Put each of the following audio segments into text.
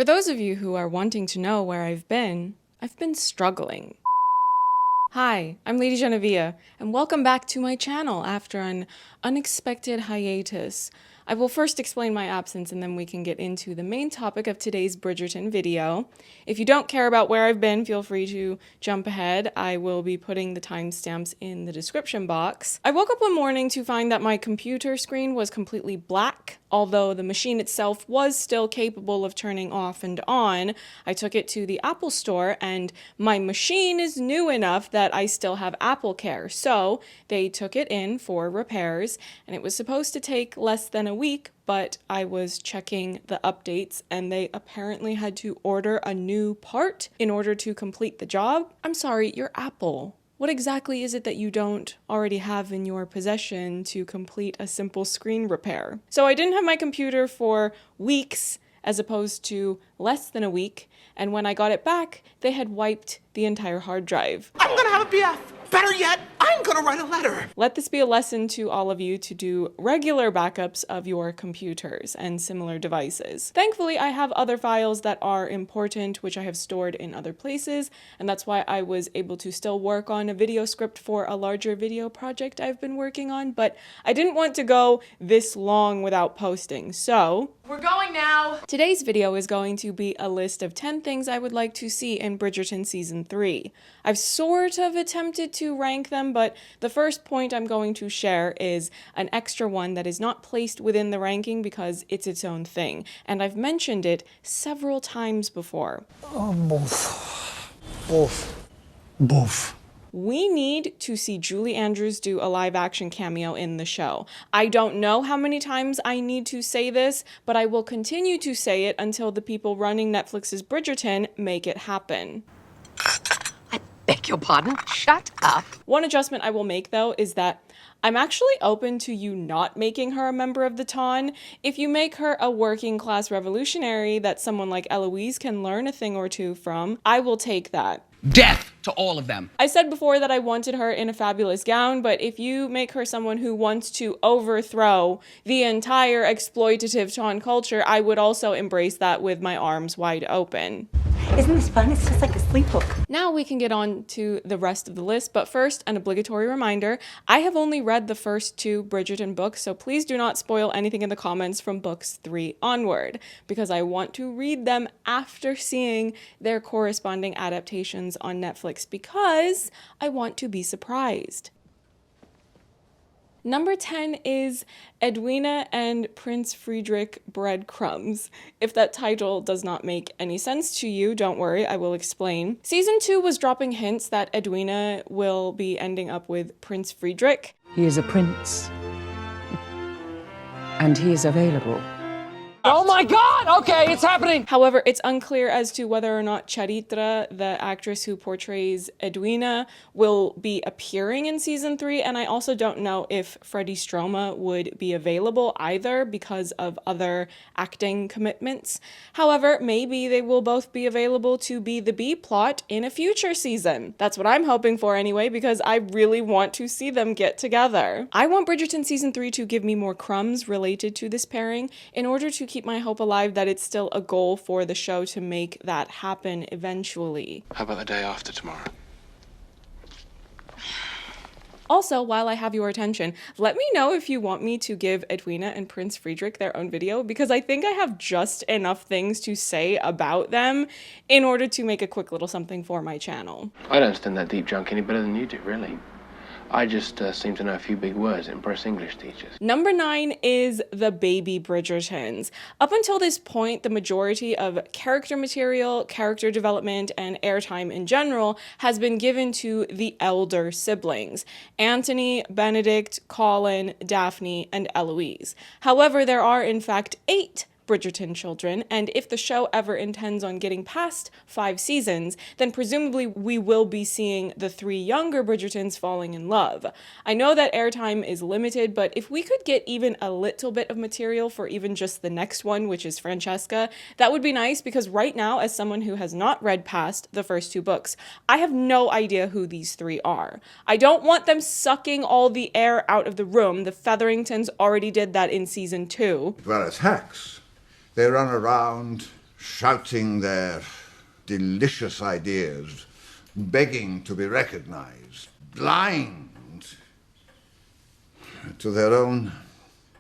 For those of you who are wanting to know where I've been struggling. Hi, I'm Lady Genevieve, and welcome back to my channel after an unexpected hiatus. I will first explain my absence and then we can get into the main topic of today's Bridgerton video. If you don't care about where I've been, feel free to jump ahead. I will be putting the timestamps in the description box. I woke up one morning to find that my computer screen was completely black. Although the machine itself was still capable of turning off and on, I took it to the Apple store and my machine is new enough that I still have Apple Care. So they took it in for repairs and it was supposed to take less than a week, but I was checking the updates and they apparently had to order a new part in order to complete the job. I'm sorry, you're Apple. What exactly is it that you don't already have in your possession to complete a simple screen repair? So I didn't have my computer for weeks as opposed to less than a week, and when I got it back, they had wiped the entire hard drive. I'm gonna have a BF. Better yet, I'm gonna write a letter. Let this be a lesson to all of you to do regular backups of your computers and similar devices. Thankfully, I have other files that are important, which I have stored in other places, and that's why I was able to still work on a video script for a larger video project I've been working on, but I didn't want to go this long without posting, so We're going now. today's video is going to be a list of 10 things I would like to see in Bridgerton Season 3. I've sort of attempted to rank them, but the first point I'm going to share is an extra one that is not placed within the ranking because it's its own thing, and I've mentioned it several times before. Oh, boof. Boof. Boof. We need to see Julie Andrews do a live-action cameo in the show. I don't know how many times I need to say this, but I will continue to say it until the people running Netflix's Bridgerton make it happen. Beg your pardon? Shut up. One adjustment I will make, though, is that I'm actually open to you not making her a member of the Ton. If you make her a working-class revolutionary that someone like Eloise can learn a thing or two from, I will take that. Death to all of them. I said before that I wanted her in a fabulous gown, but if you make her someone who wants to overthrow the entire exploitative Ton culture, I would also embrace that with my arms wide open. Isn't this fun? It's just like a sleep hook. Now we can get on to the rest of the list, but first, an obligatory reminder, I have only read the first 2 Bridgerton books, so please do not spoil anything in the comments from books 3 onward, because I want to read them after seeing their corresponding adaptations on Netflix, because I want to be surprised. Number 10 is Edwina and Prince Friedrich Breadcrumbs. If that title does not make any sense to you, don't worry, I will explain. Season 2 was dropping hints that Edwina will be ending up with Prince Friedrich. He is a prince, and he is available. Oh my God! Okay, it's happening! However, it's unclear as to whether or not Charitra, the actress who portrays Edwina, will be appearing in Season 3, and I also don't know if Freddie Stroma would be available either because of other acting commitments. However, maybe they will both be available to be the B-plot in a future season. That's what I'm hoping for anyway, because I really want to see them get together. I want Bridgerton Season 3 to give me more crumbs related to this pairing in order to keep my hope alive that it's still a goal for the show to make that happen eventually. How about the day after tomorrow? Also, while I have your attention, let me know if you want me to give Edwina and Prince Friedrich their own video, because I think I have just enough things to say about them in order to make a quick little something for my channel. I don't understand that deep junk any better than you do, really. I just seem to know a few big words that impress English teachers. Number 9 is the baby Bridgertons. Up until this point, the majority of character material, character development, and airtime in general has been given to the elder siblings: Anthony, Benedict, Colin, Daphne, and Eloise. However, there are in fact 8 Bridgerton children, and if the show ever intends on getting past 5 seasons, then presumably we will be seeing the 3 younger Bridgertons falling in love. I know that airtime is limited, but if we could get even a little bit of material for even just the next one, which is Francesca, that would be nice, because right now, as someone who has not read past the first 2 books, I have no idea who these 3 are. I don't want them sucking all the air out of the room. The Featheringtons already did that in season 2. Well, as hacks, they run around shouting their delicious ideas, begging to be recognized, blind to their own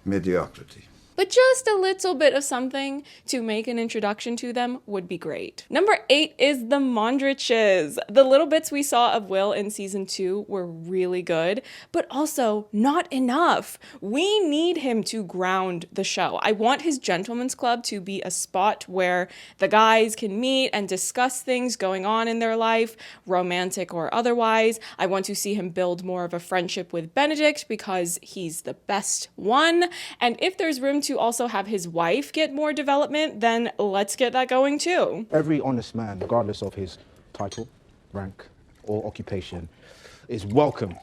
mediocrity. But just a little bit of something to make an introduction to them would be great. Number 8 is the Mondriches. The little bits we saw of Will in season 2 were really good, but also not enough. We need him to ground the show. I want his gentleman's club to be a spot where the guys can meet and discuss things going on in their life, romantic or otherwise. I want to see him build more of a friendship with Benedict because he's the best one. And if there's room to also have his wife get more development, then let's get that going too. Every honest man, regardless of his title, rank, or occupation, is welcome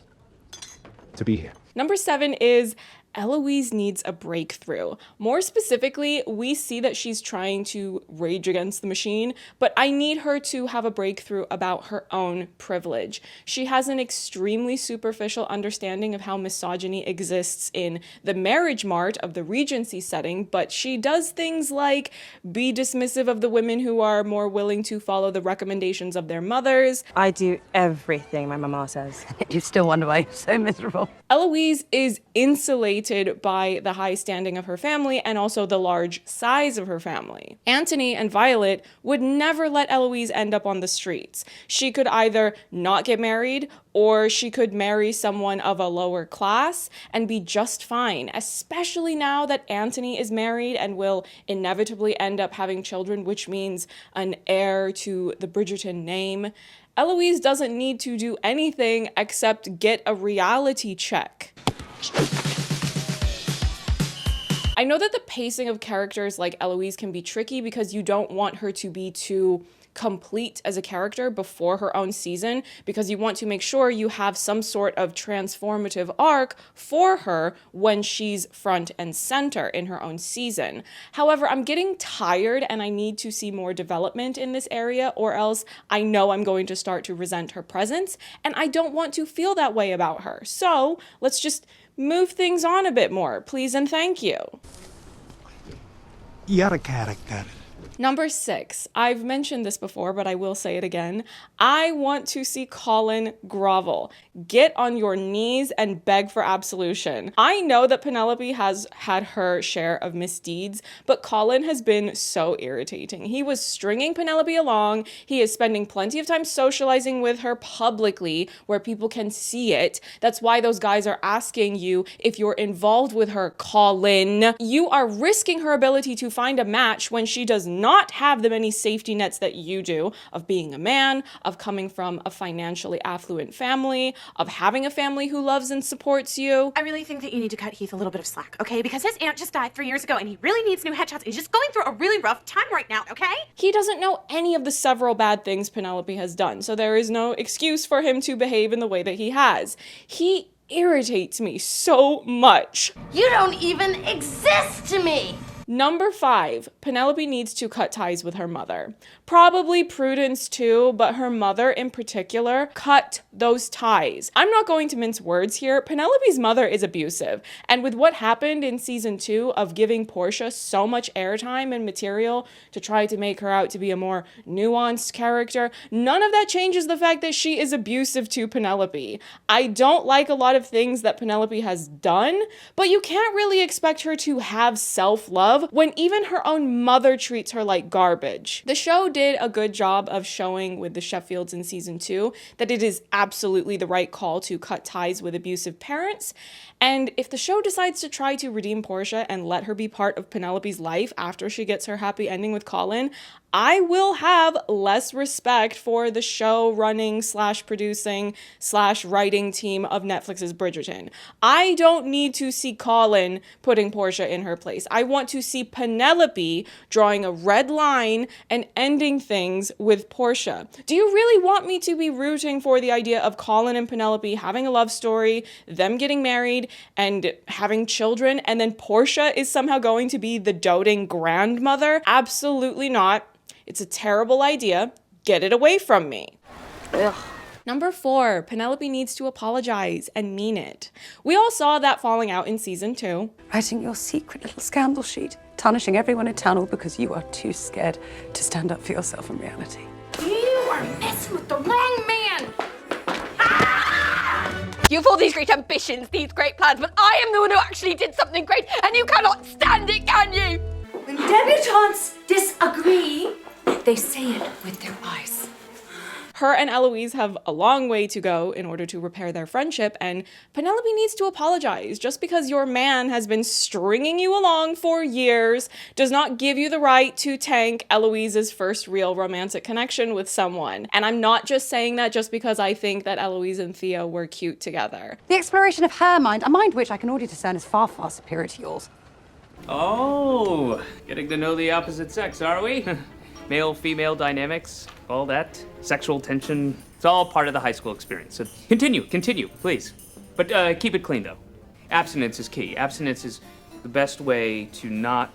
to be here. Number 7 is Eloise needs a breakthrough. More specifically, we see that she's trying to rage against the machine, but I need her to have a breakthrough about her own privilege. She has an extremely superficial understanding of how misogyny exists in the marriage mart of the Regency setting, but she does things like be dismissive of the women who are more willing to follow the recommendations of their mothers. I do everything my mama says. You still wonder why you're so miserable. Eloise is insulated by the high standing of her family and also the large size of her family. Anthony and Violet would never let Eloise end up on the streets. She could either not get married or she could marry someone of a lower class and be just fine, especially now that Anthony is married and will inevitably end up having children, which means an heir to the Bridgerton name. Eloise doesn't need to do anything except get a reality check. I know that the pacing of characters like Eloise can be tricky because you don't want her to be too complete as a character before her own season, because you want to make sure you have some sort of transformative arc for her when she's front and center in her own season. However, I'm getting tired and I need to see more development in this area, or else I know I'm going to start to resent her presence, and I don't want to feel that way about her. So let's just move things on a bit more, please and thank you. You're a character. Number 6, I've mentioned this before, but I will say it again. I want to see Colin grovel. Get on your knees and beg for absolution. I know that Penelope has had her share of misdeeds, but Colin has been so irritating. He was stringing Penelope along. He is spending plenty of time socializing with her publicly where people can see it. That's why those guys are asking you if you're involved with her, Colin. You are risking her ability to find a match when she does not have the many safety nets that you do, of being a man, of coming from a financially affluent family, of having a family who loves and supports you. I really think that you need to cut Heath a little bit of slack, okay? Because his aunt just died 3 years ago and he really needs new headshots. He's just going through a really rough time right now, okay? He doesn't know any of the several bad things Penelope has done, so there is no excuse for him to behave in the way that he has. He irritates me so much. You don't even exist to me! Number 5, Penelope needs to cut ties with her mother. Probably Prudence too, but her mother in particular, cut those ties. I'm not going to mince words here. Penelope's mother is abusive, and with what happened in season 2 of giving Portia so much airtime and material to try to make her out to be a more nuanced character, none of that changes the fact that she is abusive to Penelope. I don't like a lot of things that Penelope has done, but you can't really expect her to have self-love when even her own mother treats her like garbage. The show did a good job of showing with the Sheffields in season 2 that it is absolutely the right call to cut ties with abusive parents. And if the show decides to try to redeem Portia and let her be part of Penelope's life after she gets her happy ending with Colin, I will have less respect for the show running / producing / writing team of Netflix's Bridgerton. I don't need to see Colin putting Portia in her place. I want to see Penelope drawing a red line and ending things with Portia. Do you really want me to be rooting for the idea of Colin and Penelope having a love story, them getting married and having children, and then Portia is somehow going to be the doting grandmother? Absolutely not. It's a terrible idea. Get it away from me. Ugh. Number 4, Penelope needs to apologize and mean it. We all saw that falling out in season 2. Writing your secret little scandal sheet. tarnishing everyone in town all because you are too scared to stand up for yourself in reality. You are messing with the wrong man! You've all these great ambitions, these great plans, but I am the one who actually did something great, and you cannot stand it, can you? When debutantes disagree, they say it with their eyes. Her and Eloise have a long way to go in order to repair their friendship, and Penelope needs to apologize. Just because your man has been stringing you along for years does not give you the right to tank Eloise's first real romantic connection with someone. And I'm not just saying that just because I think that Eloise and Theo were cute together. The exploration of her mind, a mind which I can already discern is far, far superior to yours. Oh, getting to know the opposite sex, are we? Male-female dynamics, all that, sexual tension, it's all part of the high school experience. So continue, please. But keep it clean, though. Abstinence is key. Abstinence is the best way to not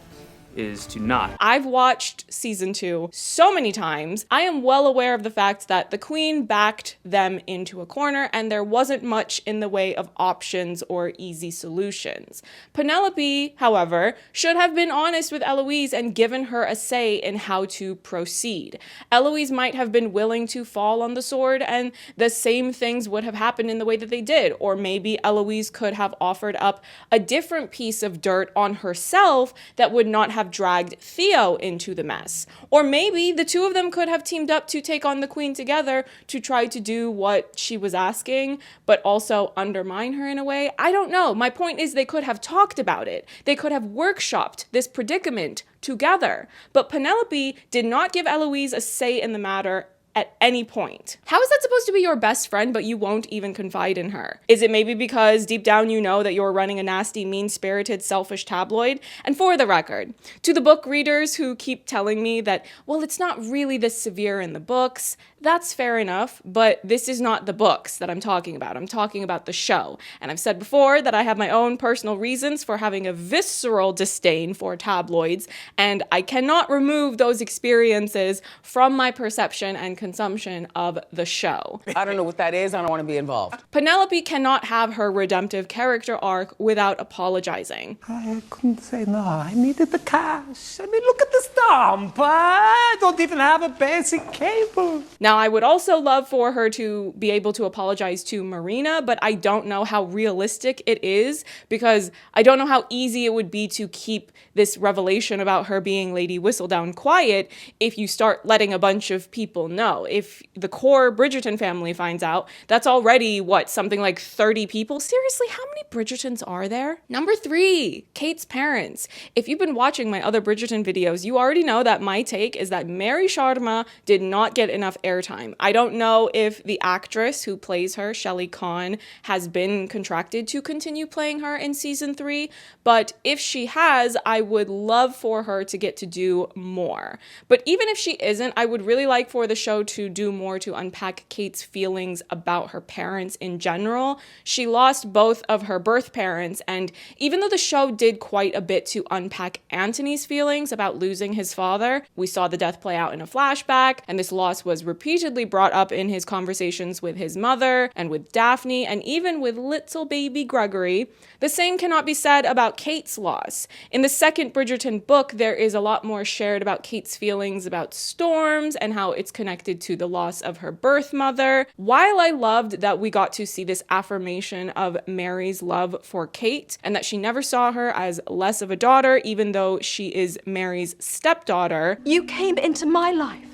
I've watched season 2 so many times. I am well aware of the fact that the queen backed them into a corner and there wasn't much in the way of options or easy solutions. Penelope, however, should have been honest with Eloise and given her a say in how to proceed. Eloise might have been willing to fall on the sword and the same things would have happened in the way that they did. Or maybe Eloise could have offered up a different piece of dirt on herself that would not have dragged Theo into the mess. Or maybe the two of them could have teamed up to take on the queen together to try to do what she was asking, but also undermine her in a way. I don't know. My point is they could have talked about it. They could have workshopped this predicament together. But Penelope did not give Eloise a say in the matter at any point. How is that supposed to be your best friend, but you won't even confide in her? Is it maybe because deep down you know that you're running a nasty, mean-spirited, selfish tabloid? And for the record, to the book readers who keep telling me that, well, it's not really this severe in the books, that's fair enough, but this is not the books that I'm talking about. I'm talking about the show. And I've said before that I have my own personal reasons for having a visceral disdain for tabloids, and I cannot remove those experiences from my perception and consumption of the show. I don't know what that is. I don't want to be involved. Penelope cannot have her redemptive character arc without apologizing. I couldn't say no. I needed the cash. I mean, look at the stamp. I don't even have a basic cable. Now, I would also love for her to be able to apologize to Marina, but I don't know how realistic it is because I don't know how easy it would be to keep this revelation about her being Lady Whistledown quiet if you start letting a bunch of people know. If the core Bridgerton family finds out, that's already, what, something like 30 people? Seriously, how many Bridgertons are there? Number 3, Kate's parents. If you've been watching my other Bridgerton videos, you already know that my take is that Mary Sharma did not get enough airtime. I don't know if the actress who plays her, Shelley Khan, has been contracted to continue playing her in season 3, but if she has, I would love for her to get to do more. But even if she isn't, I would really like for the show to do more to unpack Kate's feelings about her parents in general. She lost both of her birth parents, and even though the show did quite a bit to unpack Anthony's feelings about losing his father, we saw the death play out in a flashback, and this loss was repeatedly brought up in his conversations with his mother and with Daphne and even with little baby Gregory. The same cannot be said about Kate's loss. In the second Bridgerton book, there is a lot more shared about Kate's feelings about storms and how it's connected to the loss of her birth mother. While I loved that we got to see this affirmation of Mary's love for Kate and that she never saw her as less of a daughter, even though she is Mary's stepdaughter, You came into my life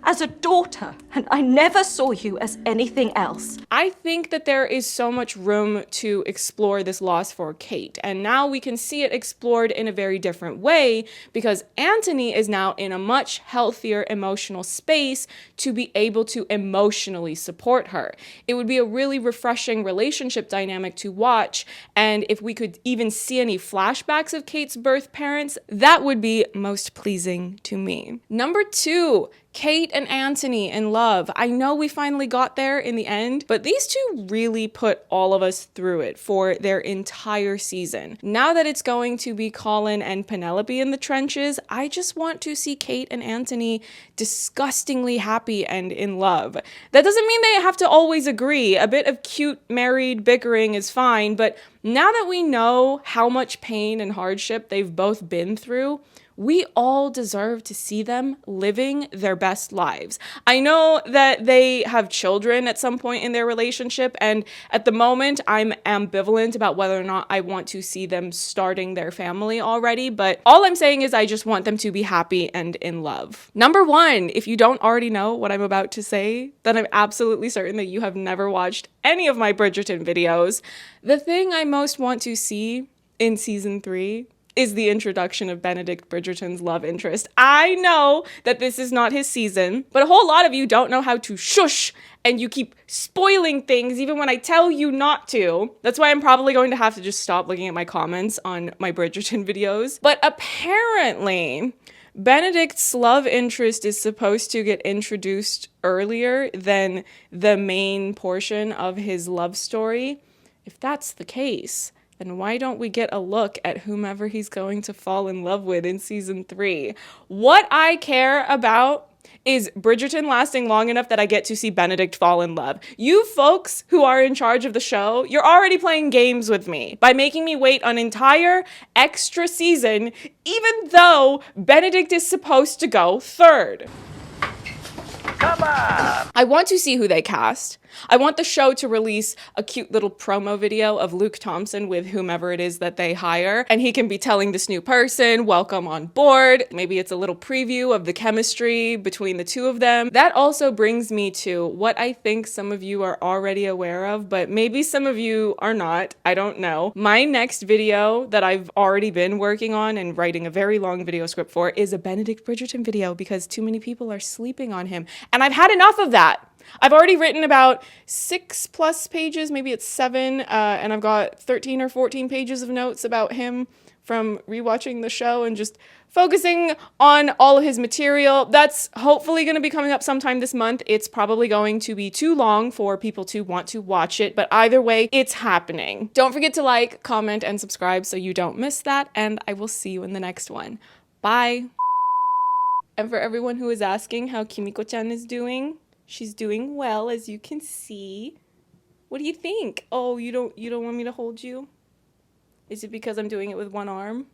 as a daughter, and I never saw you as anything else. I think that there is so much room to explore this loss for Kate, and now we can see it explored in a very different way because Anthony is now in a much healthier emotional space to be able to emotionally support her. It would be a really refreshing relationship dynamic to watch, and if we could even see any flashbacks of Kate's birth parents, that would be most pleasing to me. Number 2, Kate and Anthony in love. I know we finally got there in the end, but these two really put all of us through it for their entire season. Now that it's going to be Colin and Penelope in the trenches, I just want to see Kate and Anthony disgustingly happy and in love. That doesn't mean they have to always agree. A bit of cute married bickering is fine, but now that we know how much pain and hardship they've both been through, we all deserve to see them living their best lives. I know that they have children at some point in their relationship, and at the moment I'm ambivalent about whether or not I want to see them starting their family already, but all I'm saying is I just want them to be happy and in love. Number one, if you don't already know what I'm about to say, then I'm absolutely certain that you have never watched any of my Bridgerton videos. The thing I most want to see in season 3 is the introduction of Benedict Bridgerton's love interest. I know that this is not his season, but a whole lot of you don't know how to shush, and you keep spoiling things even when I tell you not to. That's why I'm probably going to have to just stop looking at my comments on my Bridgerton videos. But apparently, Benedict's love interest is supposed to get introduced earlier than the main portion of his love story. If that's the case, then why don't we get a look at whomever he's going to fall in love with in season 3? What I care about is Bridgerton lasting long enough that I get to see Benedict fall in love. You folks who are in charge of the show, you're already playing games with me by making me wait an entire extra season, even though Benedict is supposed to go third. Come on! I want to see who they cast. I want the show to release a cute little promo video of Luke Thompson with whomever it is that they hire, and he can be telling this new person, welcome on board. Maybe it's a little preview of the chemistry between the two of them. That also brings me to what I think some of you are already aware of, but maybe some of you are not. I don't know. My next video that I've already been working on and writing a very long video script for is a Benedict Bridgerton video because too many people are sleeping on him, and I've had enough of that. I've already written about 6+ pages, maybe it's 7, and I've got 13 or 14 pages of notes about him from rewatching the show and just focusing on all of his material. That's hopefully going to be coming up sometime this month. It's probably going to be too long for people to want to watch it, but either way, it's happening. Don't forget to like, comment, and subscribe so you don't miss that, and I will see you in the next one. Bye! And for everyone who is asking how Kimiko-chan is doing, she's doing well, as you can see. What do you think? Oh, you don't want me to hold you? Is it because I'm doing it with one arm?